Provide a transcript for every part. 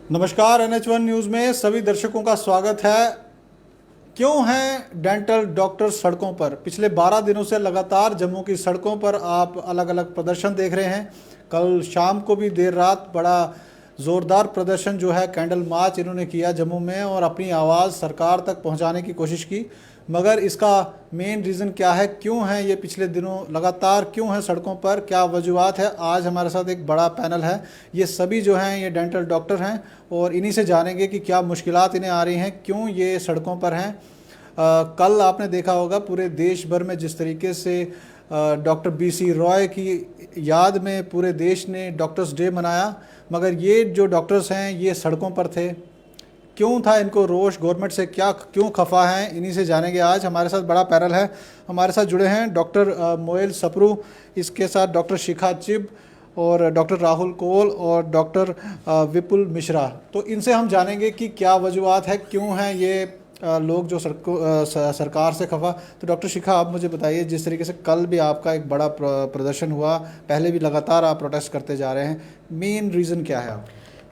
नमस्कार, NH1 news में सभी दर्शकों का स्वागत है। क्यों हैं डेंटल डॉक्टर सड़कों पर? पिछले 12 दिनों से लगातार जम्मू की सड़कों पर आप अलग अलग प्रदर्शन देख रहे हैं। कल शाम को भी देर रात बड़ा ज़ोरदार प्रदर्शन जो है कैंडल मार्च इन्होंने किया जम्मू में और अपनी आवाज़ सरकार तक पहुंचाने की कोशिश की। मगर इसका मेन रीज़न क्या है, क्यों है ये पिछले दिनों लगातार क्यों है सड़कों पर, क्या वजूहत है? आज हमारे साथ एक बड़ा पैनल है। ये सभी जो हैं ये डेंटल डॉक्टर हैं और इन्हीं से जानेंगे कि क्या मुश्किलात इन्हें आ रही हैं, क्यों ये सड़कों पर हैं। कल आपने देखा होगा पूरे देश भर में जिस तरीके से डॉक्टर BC रॉय की याद में पूरे देश ने डॉक्टर्स डे मनाया, मगर ये जो डॉक्टर्स हैं ये सड़कों पर थे। क्यों था इनको रोष? गवर्नमेंट से क्या क्यों खफा हैं? इन्हीं से जानेंगे आज। हमारे साथ बड़ा पैनल है। हमारे साथ जुड़े हैं डॉक्टर मोयल सप्रू, इसके साथ डॉक्टर शिखा चिब और डॉक्टर राहुल कोल और डॉक्टर विपुल मिश्रा। तो इनसे हम जानेंगे कि क्या वजूहत है, क्यों हैं ये लोग जो सरकार से खफा। तो डॉक्टर शिखा, आप मुझे बताइए, जिस तरीके से कल भी आपका एक बड़ा प्रदर्शन हुआ, पहले भी लगातार आप प्रोटेस्ट करते जा रहे हैं, मेन रीज़न क्या है आप?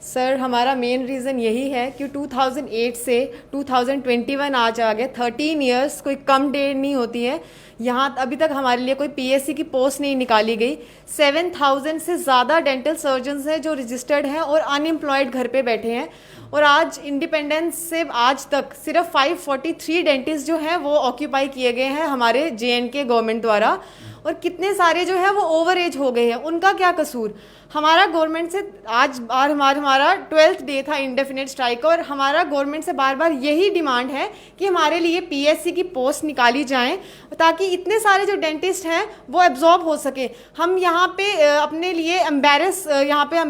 सर, हमारा मेन रीज़न यही है कि 2008 से 2021 आज आ गए, 13 इयर्स, कोई कम डेट नहीं होती है। यहाँ अभी तक हमारे लिए कोई PSC की पोस्ट नहीं निकाली गई। 7,000 से ज़्यादा डेंटल सर्जन्स हैं जो रजिस्टर्ड हैं और अनएम्प्लॉयड घर पे बैठे हैं। और आज इंडिपेंडेंस से आज तक सिर्फ 543 डेंटिस्ट जो हैं वो ऑक्यूपाई किए गए हैं हमारे JNK गवर्नमेंट द्वारा। और कितने सारे जो है वो ओवर एज हो गए हैं, उनका क्या कसूर? हमारा गवर्नमेंट से आज बार हमारा 12th डे था इंडेफिनिट स्ट्राइक, और हमारा गवर्नमेंट से बार बार यही डिमांड है कि हमारे लिए PSC की पोस्ट निकाली जाए ताकि इतने सारे जो डेंटिस्ट हैं वो एब्जॉर्ब हो सके। हम यहाँ पे अपने लिए एम्बेरसमेंट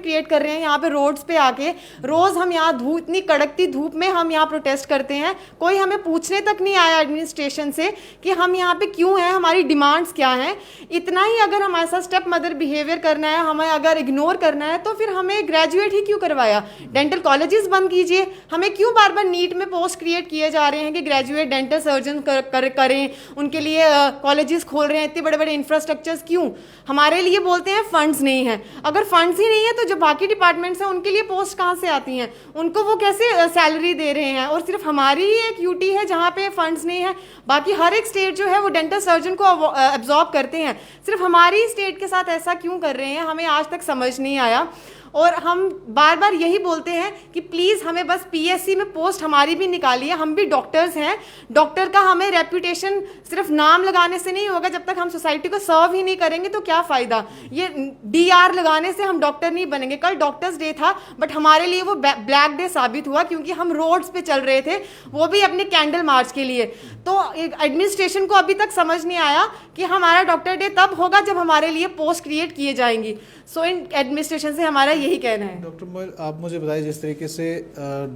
क्रिएट कर रहे हैं। यहाँ पे रोड्स पे आके रोज़ हम यहाँ इतनी कड़कती धूप में हम यहाँ प्रोटेस्ट करते हैं। कोई हमें पूछने तक नहीं आया एडमिनिस्ट्रेशन से कि हम यहाँ पे क्यों हैं, हमारी डिमांड्स क्या हैं। इतना ही अगर हमारे साथ स्टेप मदर बिहेवियर करना है, हमें अगर इग्नोर करना है, तो फिर हमें ग्रेजुएट ही क्यों करवाया? डेंटल कॉलेजेस बंद कीजिए। हमें क्यों बार बार नीट में पोस्ट क्रिएट किए जा रहे हैं कि ग्रेजुएट डेंटल सर्जन करें, उनके लिए कॉलेजेस खोल रहे हैं, इतने बड़े बड़े इंफ्रास्ट्रक्चर्स क्यों? हमारे लिए बोलते हैं फंड्स नहीं है। अगर फंड्स ही नहीं है तो जो बाकी डिपार्टमेंट्स हैं उनके लिए पोस्ट कहाँ से आती हैं? उनको वो कैसे सैलरी दे रहे हैं? और सिर्फ हमारी ही एक यूटी है जहाँ पे फंड्स नहीं है। बाकी हर एक स्टेट जो है वो डेंटल सर्जन को एब्जॉर्ब करते हैं। सिर्फ हमारी स्टेट के साथ ऐसा क्यों कर रहे हैं, हमें आज तक समझ नहीं आया। और हम बार बार यही बोलते हैं कि प्लीज़ हमें बस PSC में पोस्ट हमारी भी निकालिए। हम भी डॉक्टर्स हैं। डॉक्टर का हमें रेपुटेशन सिर्फ नाम लगाने से नहीं होगा। जब तक हम सोसाइटी को सर्व ही नहीं करेंगे तो क्या फ़ायदा? ये DR लगाने से हम डॉक्टर नहीं बनेंगे। कल डॉक्टर्स डे था, बट हमारे लिए वो ब्लैक डे साबित हुआ क्योंकि हम रोड्स पे चल रहे थे, वो भी अपने कैंडल मार्च के लिए। तो एडमिनिस्ट्रेशन को अभी तक समझ नहीं आया कि हमारा डॉक्टर डे तब होगा जब हमारे लिए पोस्ट क्रिएट किए जाएंगी। सो इन एडमिनिस्ट्रेशन से हमारा यही कहना है। डॉक्टर मोयल, आप मुझे बताइए, जिस तरीके से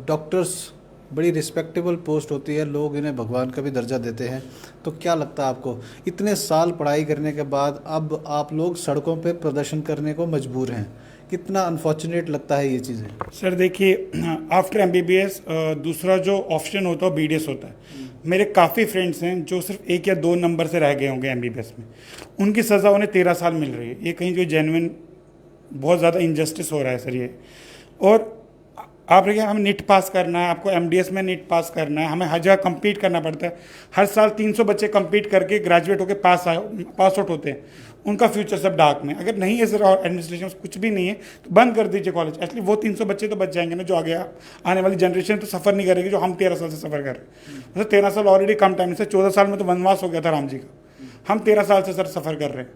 डॉक्टर्स बड़ी रिस्पेक्टेबल पोस्ट होती है, लोग इन्हें भगवान का भी दर्जा देते हैं, तो क्या लगता है आपको इतने साल पढ़ाई करने के बाद अब आप लोग सड़कों पे प्रदर्शन करने को मजबूर हैं? कितना अनफॉर्चुनेट लगता है ये चीज़ें? सर देखिए, आफ्टर MBBS दूसरा जो ऑप्शन होता है BDS होता है। मेरे काफ़ी फ्रेंड्स हैं जो सिर्फ 1 या 2 नंबर से रह गए होंगे MBBS में, उनकी सज़ा उन्हें 13 साल मिल रही है। ये कहीं जो जेन्युइन बहुत ज़्यादा इनजस्टिस हो रहा है सर ये। और आप देखिए, हमें नीट पास करना है, आपको MDS में नीट पास करना है, हमें हर जगह कम्पीट करना पड़ता है। हर साल 300 बच्चे कम्पीट करके ग्रेजुएट होकर पास आउट होते हैं। उनका फ्यूचर सब डार्क में। अगर नहीं है सर और एडमिनिस्ट्रेशन कुछ भी नहीं है तो बंद कर दीजिए कॉलेज। एक्चुअली वो 300 बच्चे तो बच जाएंगे ना, जो आगे आने वाली जनरेशन तो सफ़र नहीं करेगी जो हम 13 साल से सफ़र कर रहे हैं। मतलब 13 साल ऑलरेडी कम टाइम से, 14 साल में तो वनवास हो गया था राम जी का। हम 13 साल से सर सफ़र कर रहे हैं।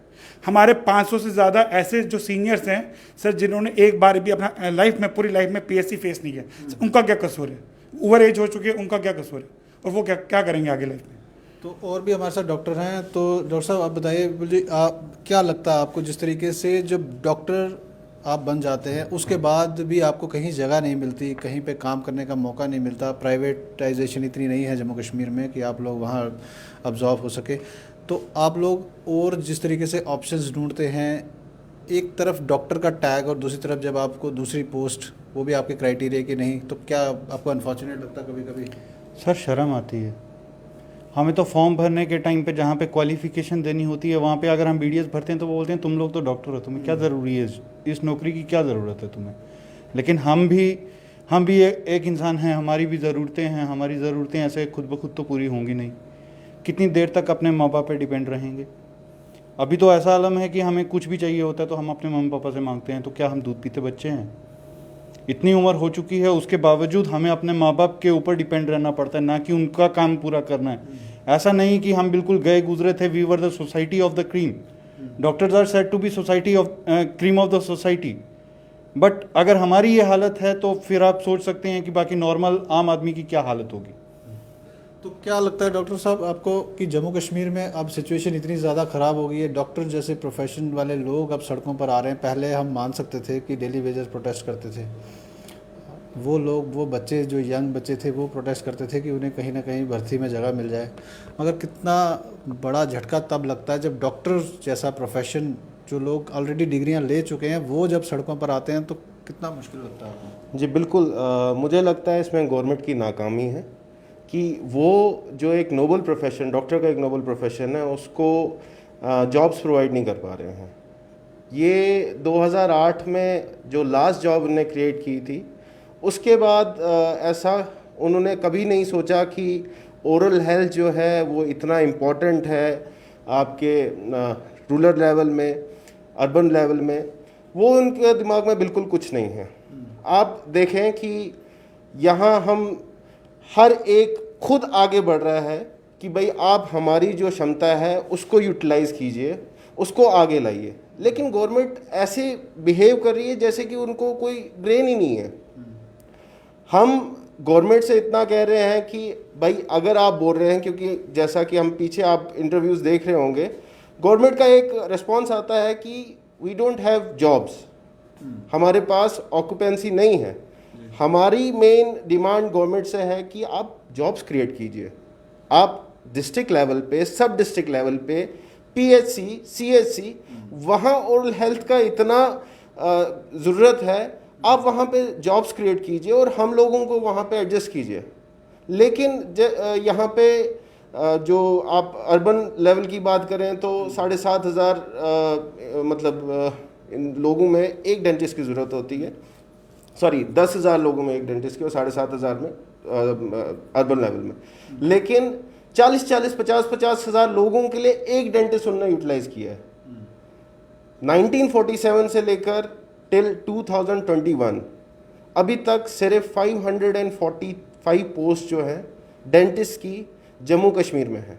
हमारे 500 से ज़्यादा ऐसे जो सीनियर्स हैं सर जिन्होंने एक बार भी अपना लाइफ में, पूरी लाइफ में PSC फेस नहीं किया। उनका क्या कसूर है? ओवर एज हो चुके हैं, उनका क्या कसूर है? और वो क्या करेंगे आगे लाइफ में? तो और भी हमारे साथ डॉक्टर हैं। तो डॉक्टर साहब, आप बताइए, मुझे क्या लगता है आपको, जिस तरीके से जब डॉक्टर आप बन जाते हैं उसके बाद भी आपको कहीं जगह नहीं मिलती, कहीं पे काम करने का मौका नहीं मिलता, प्राइवेटाइजेशन इतनी नहीं है जम्मू कश्मीर में कि आप लोग वहाँ अब्जॉर्ब हो सके, तो आप लोग और जिस तरीके से ऑप्शंस ढूंढते हैं, एक तरफ डॉक्टर का टैग और दूसरी तरफ जब आपको दूसरी पोस्ट, वो भी आपके क्राइटेरिया की नहीं, तो क्या आपको अनफॉर्चुनेट लगता कभी कभी? सर शर्म आती है। हमें तो फॉर्म भरने के टाइम पे जहाँ पे क्वालिफिकेशन देनी होती है वहाँ पे अगर हम BDS भरते हैं तो वो बोलते हैं तुम लोग तो डॉक्टर हो, तुम्हें क्या ज़रूरी है, इस नौकरी की क्या ज़रूरत है तुम्हें? लेकिन हम भी एक इंसान हैं, हमारी भी ज़रूरतें हैं। हमारी ज़रूरतें ऐसे खुद ब खुद तो पूरी होंगी नहीं। कितनी देर तक अपने माँ बाप पे डिपेंड रहेंगे? अभी तो ऐसा आलम है कि हमें कुछ भी चाहिए होता है तो हम अपने मम्मी पापा से मांगते हैं, तो क्या हम दूध पीते बच्चे हैं? इतनी उम्र हो चुकी है, उसके बावजूद हमें अपने माँ बाप के ऊपर डिपेंड रहना पड़ता है, ना कि उनका काम पूरा करना है। ऐसा नहीं कि हम बिल्कुल गए गुजरे थे, we were the society of the cream. Doctors are said to be society of cream of the society. But अगर हमारी ये हालत है तो फिर आप सोच सकते हैं कि बाकी नॉर्मल आम आदमी की क्या हालत होगी। तो क्या लगता है डॉक्टर साहब आपको कि जम्मू कश्मीर में अब सिचुएशन इतनी ज़्यादा ख़राब हो गई है, डॉक्टर जैसे प्रोफेशन वाले लोग अब सड़कों पर आ रहे हैं? पहले हम मान सकते थे कि डेली वेजेस प्रोटेस्ट करते थे, वो लोग, वो बच्चे जो यंग बच्चे थे वो प्रोटेस्ट करते थे कि उन्हें कहीं ना कहीं भर्ती में जगह मिल जाए, मगर कितना बड़ा झटका तब लगता है जब डॉक्टर जैसा प्रोफेशन, जो लोग ऑलरेडी डिग्रियां ले चुके हैं, वो जब सड़कों पर आते हैं तो कितना मुश्किल लगता है आपको? जी बिल्कुल, मुझे लगता है इसमें गवर्नमेंट की नाकामी है कि वो जो एक नोबल प्रोफेशन, डॉक्टर का एक नोबल प्रोफेशन है, उसको जॉब्स प्रोवाइड नहीं कर पा रहे हैं। ये 2008 में जो लास्ट जॉब उन्होंने क्रिएट की थी, उसके बाद ऐसा उन्होंने कभी नहीं सोचा कि ओरल हेल्थ जो है वो इतना इम्पोर्टेंट है आपके रूरल लेवल में, अर्बन लेवल में। वो उनके दिमाग में बिल्कुल कुछ नहीं है। आप देखें कि यहाँ हम हर एक खुद आगे बढ़ रहा है कि भाई आप हमारी जो क्षमता है उसको यूटिलाइज़ कीजिए, उसको आगे लाइए, लेकिन गवर्नमेंट ऐसे बिहेव कर रही है जैसे कि उनको कोई ब्रेन ही नहीं है। हम गवर्नमेंट से इतना कह रहे हैं कि भाई अगर आप बोल रहे हैं, क्योंकि जैसा कि हम पीछे आप इंटरव्यूज़ देख रहे होंगे, गवर्नमेंट का एक रिस्पॉन्स आता है कि वी डोंट हैव जॉब्स, हमारे पास ऑक्यूपेंसी नहीं है। हमारी मेन डिमांड गवर्नमेंट से है कि आप जॉब्स क्रिएट कीजिए। आप डिस्ट्रिक्ट लेवल पे, सब डिस्ट्रिक्ट लेवल पे, पीएचसी, सीएचसी, वहाँ ओरल हेल्थ का इतना ज़रूरत है, आप वहाँ पे जॉब्स क्रिएट कीजिए और हम लोगों को वहाँ पे एडजस्ट कीजिए। लेकिन यहाँ पे जो आप अर्बन लेवल की बात करें तो 7,500 मतलब इन लोगों में एक डेंटिस्ट की ज़रूरत होती है। सॉरी, 10,000 लोगों में एक डेंटिस्ट की और 7,500 में अर्बन लेवल में। लेकिन 40,000, 50,000 लोगों के लिए एक डेंटिस्ट उन्होंने यूटिलाइज किया है। 1947 से लेकर टिल 2021 अभी तक सिर्फ 545 पोस्ट जो है डेंटिस्ट की जम्मू कश्मीर में है।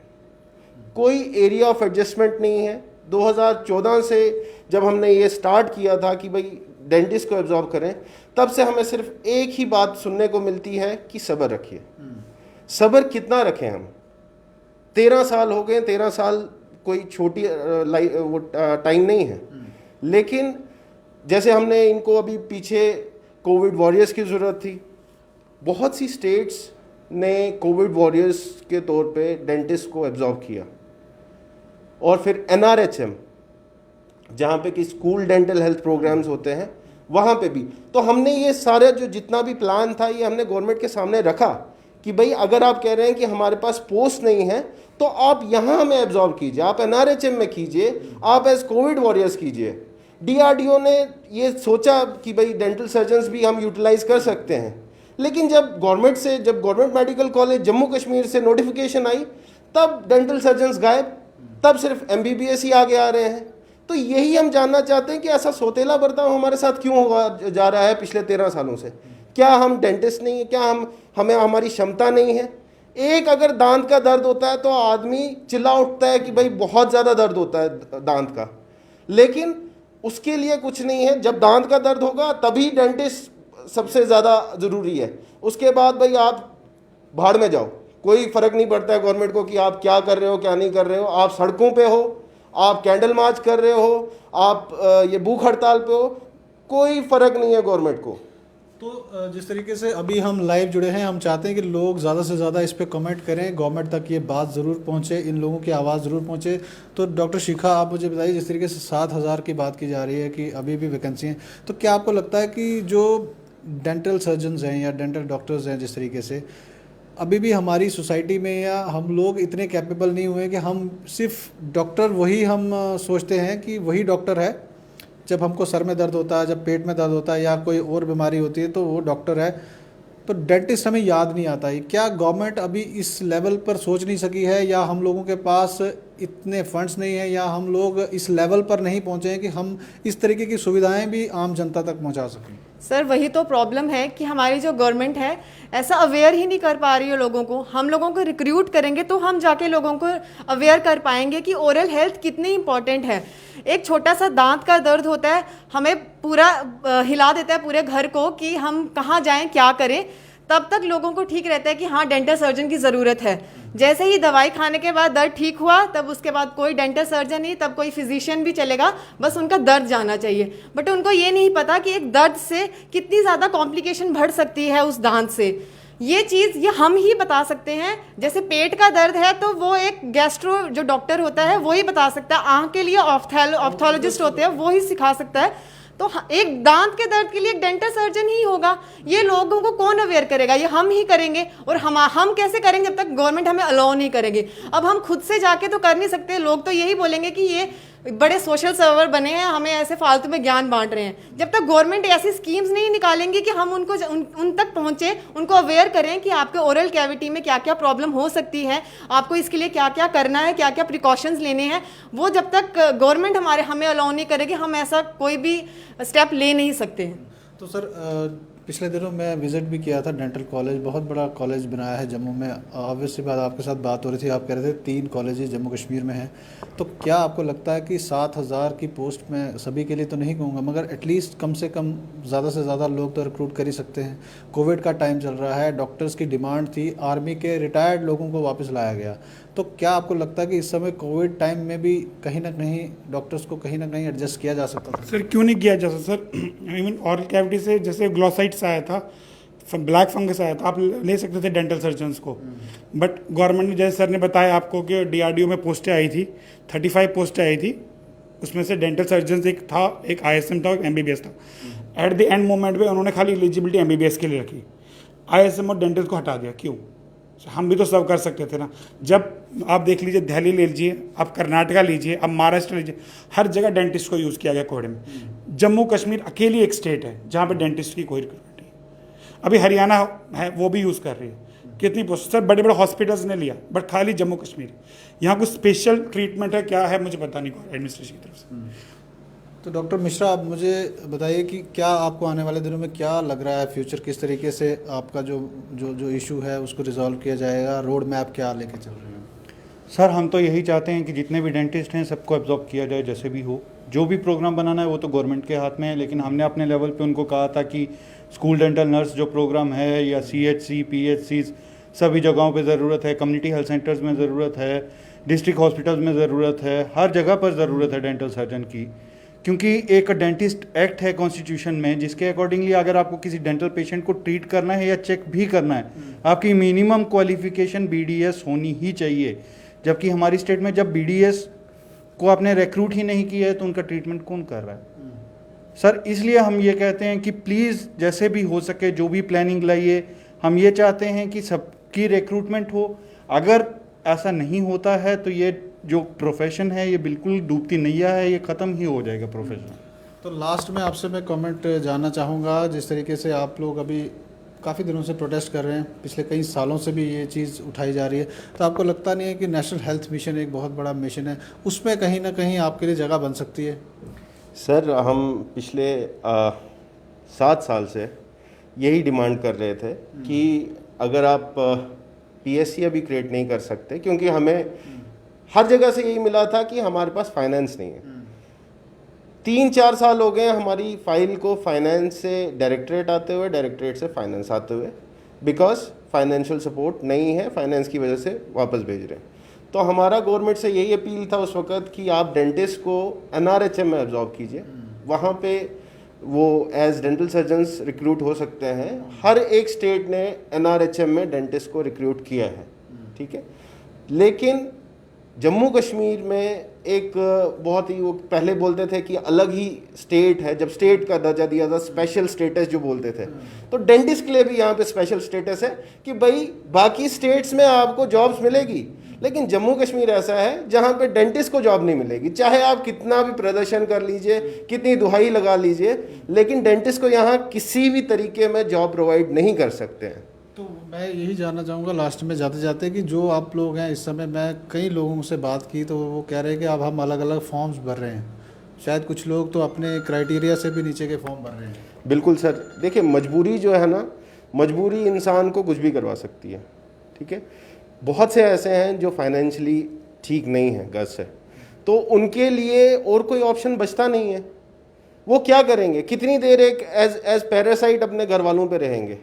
कोई एरिया ऑफ एडजस्टमेंट नहीं है। 2014 से जब हमने ये स्टार्ट किया था कि भाई डेंटिस्ट को एब्जॉर्ब करें, तब से हमें सिर्फ एक ही बात सुनने को मिलती है कि सब्र रखिए। सब्र कितना रखें हम? 13 साल हो गए। 13 साल कोई छोटी वो टाइम नहीं है। लेकिन जैसे हमने इनको अभी पीछे कोविड वॉरियर्स की ज़रूरत थी, बहुत सी स्टेट्स ने कोविड वॉरियर्स के तौर पे डेंटिस्ट को एब्जॉर्ब किया। और फिर NRHM, जहाँ पे कि स्कूल डेंटल हेल्थ प्रोग्राम्स होते हैं, वहाँ पे भी। तो हमने ये सारा जो जितना भी प्लान था ये हमने गवर्नमेंट के सामने रखा कि भाई अगर आप कह रहे हैं कि हमारे पास पोस्ट नहीं है तो आप यहाँ हमें एब्जॉर्ब कीजिए, आप NRHM में कीजिए, आप एज कोविड वॉरियर्स कीजिए। DRDO ने ये सोचा कि भाई डेंटल सर्जन्स भी हम यूटिलाइज कर सकते हैं। लेकिन जब government medical college Jammu Kashmir से नोटिफिकेशन आई, तब डेंटल सर्जन्स गायब, तब सिर्फ MBBS ही आगे आ रहे हैं। तो यही हम जानना चाहते हैं कि ऐसा सोतेला बर्ताव हमारे साथ क्यों हुआ जा रहा है पिछले 13 सालों से। क्या हम डेंटिस्ट नहीं है? क्या हमें हमारी क्षमता नहीं है? एक अगर दांत का दर्द होता है तो आदमी चिल्ला उठता है कि भाई बहुत ज़्यादा दर्द होता है दांत का, लेकिन उसके लिए कुछ नहीं है। जब दांत का दर्द होगा तभी डेंटिस्ट सबसे ज़्यादा ज़रूरी है। उसके बाद भाई आप भाड़ में जाओ, कोई फ़र्क नहीं पड़ता है गवर्नमेंट को कि आप क्या कर रहे हो क्या नहीं कर रहे हो। आप सड़कों पे हो, आप कैंडल मार्च कर रहे हो, आप ये भूख हड़ताल पे हो, कोई फ़र्क नहीं है गवर्नमेंट को। तो जिस तरीके से अभी हम लाइव जुड़े हैं, हम चाहते हैं कि लोग ज़्यादा से ज़्यादा इस पे कमेंट करें, गवर्नमेंट तक ये बात ज़रूर पहुंचे, इन लोगों की आवाज़ ज़रूर पहुंचे। तो डॉक्टर शिखा, आप मुझे बताइए, जिस तरीके से 7,000 की बात की जा रही है कि अभी भी वैकेंसी हैं, तो क्या आपको लगता है कि जो डेंटल सर्जन्स हैं या डेंटल डॉक्टर्स हैं, जिस तरीके से अभी भी हमारी सोसाइटी में या हम लोग इतने कैपेबल नहीं हुए कि हम सिर्फ डॉक्टर वही हम सोचते हैं कि वही डॉक्टर है, जब हमको सर में दर्द होता है, जब पेट में दर्द होता है या कोई और बीमारी होती है तो वो डॉक्टर है, तो डेंटिस्ट हमें याद नहीं आता है। क्या गवर्नमेंट अभी इस लेवल पर सोच नहीं सकी है, या हम लोगों के पास इतने फंड्स नहीं हैं, या हम लोग इस लेवल पर नहीं पहुंचे हैं कि हम इस तरीके की सुविधाएं भी आम जनता तक पहुंचा सकें? सर वही तो प्रॉब्लम है कि हमारी जो गवर्नमेंट है ऐसा अवेयर ही नहीं कर पा रही है लोगों को। हम लोगों को रिक्रूट करेंगे तो हम जाके लोगों को अवेयर कर पाएंगे कि ओरल हेल्थ कितनी इंपॉर्टेंट है। एक छोटा सा दांत का दर्द होता है, हमें पूरा हिला देता है पूरे घर को कि हम कहाँ जाएं, क्या करें। तब तक लोगों को ठीक रहता है कि हाँ डेंटल सर्जन की ज़रूरत है। जैसे ही दवाई खाने के बाद दर्द ठीक हुआ, तब उसके बाद कोई डेंटल सर्जन नहीं, तब कोई फिजिशियन भी चलेगा, बस उनका दर्द जाना चाहिए। बट उनको ये नहीं पता कि एक दर्द से कितनी ज़्यादा कॉम्प्लिकेशन बढ़ सकती है उस दांत से। ये चीज़ ये हम ही बता सकते हैं। जैसे पेट का दर्द है तो वो एक गैस्ट्रो जो डॉक्टर होता है वो ही बता सकता है। आँख के लिए ऑप्थोलॉजिस्ट होते हैं, वो ही सिखा सकता है। तो एक दांत के दर्द के लिए एक डेंटल सर्जन ही होगा। ये लोगों को कौन अवेयर करेगा? ये हम ही करेंगे। और हम कैसे करेंगे जब तक गवर्नमेंट हमें अलाउ नहीं करेगी। अब हम खुद से जाके तो कर नहीं सकते। लोग तो यही बोलेंगे कि ये बड़े सोशल सर्वर बने हैं, हमें ऐसे फालतू में ज्ञान बांट रहे हैं। जब तक गवर्नमेंट ऐसी स्कीम्स नहीं निकालेंगी कि हम उनको उन तक पहुंचे, उनको अवेयर करें कि आपके ओरल कैविटी में क्या क्या प्रॉब्लम हो सकती है, आपको इसके लिए क्या क्या करना है, क्या क्या प्रिकॉशंस लेने हैं, वो जब तक गवर्नमेंट हमें अलाउ नहीं करेगी, हम ऐसा कोई भी स्टेप ले नहीं सकते हैं। तो सर पिछले दिनों मैं विज़िट भी किया था डेंटल कॉलेज, बहुत बड़ा कॉलेज बनाया है जम्मू में। ऑब्वियसली बात, आपके साथ बात हो रही थी, आप कह रहे थे 3 कॉलेजेस जम्मू कश्मीर में हैं। तो क्या आपको लगता है कि 7,000 की पोस्ट में, सभी के लिए तो नहीं कहूँगा, मगर एटलीस्ट कम से कम ज़्यादा से ज़्यादा लोग तो रिक्रूट कर ही सकते हैं? कोविड का टाइम चल रहा है, डॉक्टर्स की डिमांड थी, आर्मी के रिटायर्ड लोगों को वापस लाया गया। तो क्या आपको लगता है कि इस समय कोविड टाइम में भी कहीं ना कहीं डॉक्टर्स को कहीं ना कहीं एडजस्ट किया जा सकता था? सर क्यों नहीं किया जा सकता सर? इवन ऑरल कैविटी से जैसे ग्लोसाइट्स आया था, ब्लैक फंगस आया था, आप ले सकते थे डेंटल सर्जन्स को। बट गवर्नमेंट ने, जैसे सर ने बताया आपको कि DRDO में पोस्टें आई थी, 35 पोस्टें आई थी, उसमें से डेंटल सर्जन एक था, एक ISM था, एक MBBS था। एट द एंड मोमेंट पे उन्होंने खाली एलिजिबिलिटी MBBS के लिए रखी, ISM और डेंटल को हटा दिया। क्यों? हम भी तो सर्व कर सकते थे ना। जब आप देख लीजिए, दिल्ली ले लीजिए, आप कर्नाटका लीजिए, आप महाराष्ट्र लीजिए, हर जगह डेंटिस्ट को यूज़ किया गया कोविड में। जम्मू कश्मीर अकेली एक स्टेट है जहाँ पे डेंटिस्ट की कोई रिक्रूटमेंट नहीं। अभी हरियाणा है, वो भी यूज़ कर रही है। कितनी पोस्ट सर, बड़े बड़े हॉस्पिटल्स ने लिया, बट खाली जम्मू कश्मीर। यहाँ कुछ स्पेशल ट्रीटमेंट है, क्या है मुझे पता नहीं एडमिनिस्ट्रेशन की तरफ से। तो डॉक्टर मिश्रा, आप मुझे बताइए कि क्या आपको आने वाले दिनों में क्या लग रहा है, फ्यूचर किस तरीके से आपका जो इशू है उसको रिजॉल्व किया जाएगा? रोड मैप क्या लेके चल रहे हैं? सर हम तो यही चाहते हैं कि जितने भी डेंटिस्ट हैं सबको एब्जॉर्ब किया जाए, जैसे भी हो। जो भी प्रोग्राम बनाना है वो तो गवर्नमेंट के हाथ में है, लेकिन हमने अपने लेवल पे उनको कहा था कि स्कूल डेंटल नर्स जो प्रोग्राम है, या CHC PHCs सभी जगहों पे ज़रूरत है, कम्युनिटी हेल्थ सेंटर्स में ज़रूरत है, डिस्ट्रिक्ट हॉस्पिटल्स में ज़रूरत है, हर जगह पर ज़रूरत है डेंटल सर्जन की। क्योंकि एक डेंटिस्ट एक्ट है कॉन्स्टिट्यूशन में, जिसके अकॉर्डिंगली अगर आपको किसी डेंटल पेशेंट को ट्रीट करना है या चेक भी करना है, आपकी मिनिमम क्वालिफिकेशन BDS होनी ही चाहिए। जबकि हमारी स्टेट में जब BDS को आपने रिक्रूट ही नहीं किया है तो उनका ट्रीटमेंट कौन कर रहा है? सर इसलिए हम ये कहते हैं कि प्लीज़ जैसे भी हो सके जो भी प्लानिंग लाइए। हम ये चाहते हैं कि सबकी रिक्रूटमेंट हो। अगर ऐसा नहीं होता है तो ये जो प्रोफेशन है ये बिल्कुल डूबती नैया है, ये ख़त्म ही हो जाएगा प्रोफेशन। तो लास्ट में आपसे मैं कमेंट जानना चाहूँगा, जिस तरीके से आप लोग अभी काफ़ी दिनों से प्रोटेस्ट कर रहे हैं, पिछले कई सालों से भी ये चीज़ उठाई जा रही है, तो आपको लगता नहीं है कि नेशनल हेल्थ मिशन एक बहुत बड़ा मिशन है, उसमें कहीं ना कहीं आपके लिए जगह बन सकती है? सर हम पिछले 7 साल से यही डिमांड कर रहे थे कि अगर आप PSC अभी क्रिएट नहीं कर सकते, क्योंकि हमें हर जगह से यही मिला था कि हमारे पास फाइनेंस नहीं है। 3-4 साल हो गए हमारी फाइल को फाइनेंस से डायरेक्टरेट आते हुए, डायरेक्टरेट से फाइनेंस आते हुए, बिकॉज फाइनेंशियल सपोर्ट नहीं है, फाइनेंस की वजह से वापस भेज रहे हैं। तो हमारा गवर्नमेंट से यही अपील था उस वक्त कि आप डेंटिस्ट को NRHM में एब्जॉर्ब कीजिए, वहाँ पे वो एज डेंटल सर्जन्स रिक्रूट हो सकते हैं। हर एक स्टेट ने NRHM में डेंटिस्ट को रिक्रूट किया है, ठीक है। लेकिन जम्मू कश्मीर में एक बहुत ही, वो पहले बोलते थे कि अलग ही स्टेट है, जब स्टेट का दर्जा दिया था, स्पेशल स्टेटस जो बोलते थे, तो डेंटिस्ट के लिए भी यहाँ पे स्पेशल स्टेटस है कि भाई बाकी स्टेट्स में आपको जॉब्स मिलेगी, लेकिन जम्मू कश्मीर ऐसा है जहाँ पे डेंटिस्ट को जॉब नहीं मिलेगी, चाहे आप कितना भी प्रदर्शन कर लीजिए, कितनी दुहाई लगा लीजिए, लेकिन डेंटिस्ट को यहाँ किसी भी तरीके में जॉब प्रोवाइड नहीं कर सकते हैं। तो मैं यही जानना चाहूँगा लास्ट में जाते जाते कि जो आप लोग हैं इस समय, मैं कई लोगों से बात की तो वो कह रहे हैं कि अब हम अलग अलग फॉर्म्स भर रहे हैं, शायद कुछ लोग तो अपने क्राइटेरिया से भी नीचे के फॉर्म भर रहे हैं। बिल्कुल सर, देखिए मजबूरी जो है ना, मजबूरी इंसान को कुछ भी करवा सकती है, ठीक है। बहुत से ऐसे हैं जो फाइनेंशियली ठीक नहीं है घर से, तो उनके लिए और कोई ऑप्शन बचता नहीं है। वो क्या करेंगे, कितनी देर एक एज पैरासाइट अपने घर वालों पे रहेंगे,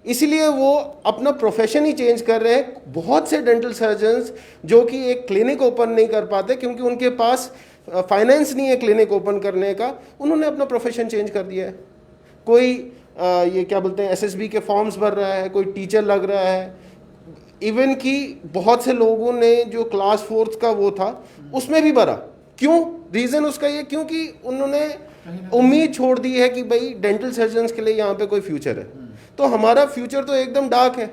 इसलिए वो अपना प्रोफेशन ही चेंज कर रहे हैं। बहुत से डेंटल सर्जन्स जो कि एक क्लिनिक ओपन नहीं कर पाते क्योंकि उनके पास फाइनेंस नहीं है क्लिनिक ओपन करने का, उन्होंने अपना प्रोफेशन चेंज कर दिया है। कोई ये क्या बोलते हैं एसएसबी के फॉर्म्स भर रहा है, कोई टीचर लग रहा है, इवन कि बहुत से लोगों ने जो क्लास 4 का वो था उसमें भी भरा। क्यों? रीज़न उसका ये, क्योंकि उन्होंने उम्मीद छोड़ दी है कि भाई डेंटल सर्जन्स के लिए यहाँ पे कोई फ्यूचर है। तो हमारा फ्यूचर तो एकदम डार्क है,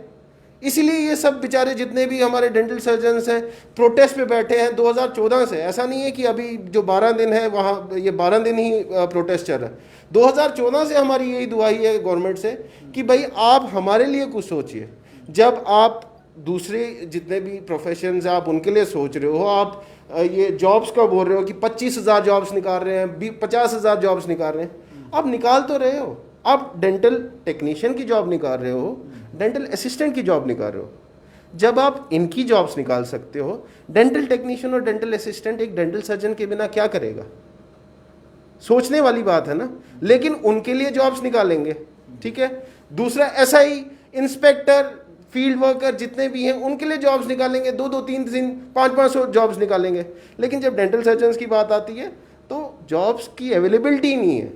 इसीलिए ये सब बेचारे जितने भी हमारे डेंटल सर्जन्स हैं प्रोटेस्ट पे बैठे हैं 2014 से। ऐसा नहीं है कि अभी जो 12 दिन है वहाँ ये 12 दिन ही प्रोटेस्ट चल रहा है। 2014 से हमारी यही दुआई है गवर्नमेंट से कि भाई आप हमारे लिए कुछ सोचिए। जब आप दूसरे जितने भी प्रोफेशंस आप उनके लिए सोच रहे हो, आप ये जॉब्स का बोल रहे हो कि 25,000 जॉब्स निकाल रहे हैं, 50,000 जॉब्स निकाल रहे हैं, आप निकाल तो रहे हो। आप डेंटल टेक्नीशियन की जॉब निकाल रहे हो, डेंटल असिस्टेंट की जॉब निकाल रहे हो। जब आप इनकी जॉब्स निकाल सकते हो, डेंटल टेक्नीशियन और डेंटल असिस्टेंट एक डेंटल सर्जन के बिना क्या करेगा? सोचने वाली बात है ना। लेकिन उनके लिए जॉब्स निकालेंगे, ठीक है। दूसरा एसआई, इंस्पेक्टर, फील्ड वर्कर जितने भी हैं उनके लिए जॉब्स निकालेंगे, 2-2, 3-3, 500 जॉब्स निकालेंगे। लेकिन जब डेंटल सर्जन्स की बात आती है तो जॉब्स की अवेलेबिलिटी नहीं है।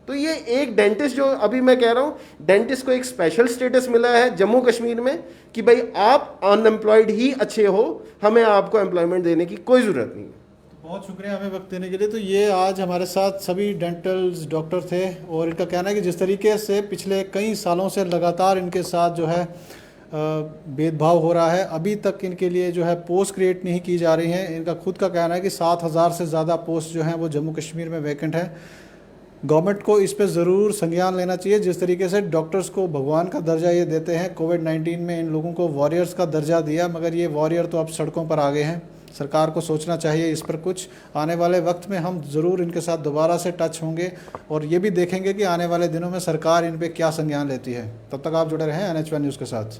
तो ये एक डेंटिस्ट, जो अभी मैं कह रहा हूँ, डेंटिस्ट को एक स्पेशल स्टेटस मिला है जम्मू कश्मीर में कि भाई आप अनएम्प्लॉयड ही अच्छे हो, हमें आपको एम्प्लॉयमेंट देने की कोई ज़रूरत नहीं है। बहुत शुक्रिया हमें वक्त देने के लिए। तो ये आज हमारे साथ सभी डेंटल डॉक्टर थे और इनका कहना है कि जिस तरीके से पिछले कई सालों से लगातार इनके साथ जो है भेदभाव हो रहा है, अभी तक इनके लिए जो है पोस्ट क्रिएट नहीं की जा रही हैं। इनका खुद का कहना है कि 7,000 से ज़्यादा पोस्ट जो हैं वो जम्मू कश्मीर में वैकेंट है। गवर्नमेंट को इस पे ज़रूर संज्ञान लेना चाहिए। जिस तरीके से डॉक्टर्स को भगवान का दर्जा ये देते हैं, कोविड-19 में इन लोगों को वॉरियर्स का दर्जा दिया, मगर ये वॉरियर तो अब सड़कों पर आ गए हैं। सरकार को सोचना चाहिए इस पर कुछ। आने वाले वक्त में हम ज़रूर इनके साथ दोबारा से टच होंगे और ये भी देखेंगे कि आने वाले दिनों में सरकार इन पर क्या संज्ञान लेती है। तब तक आप जुड़े रहें NH1 न्यूज़ के साथ।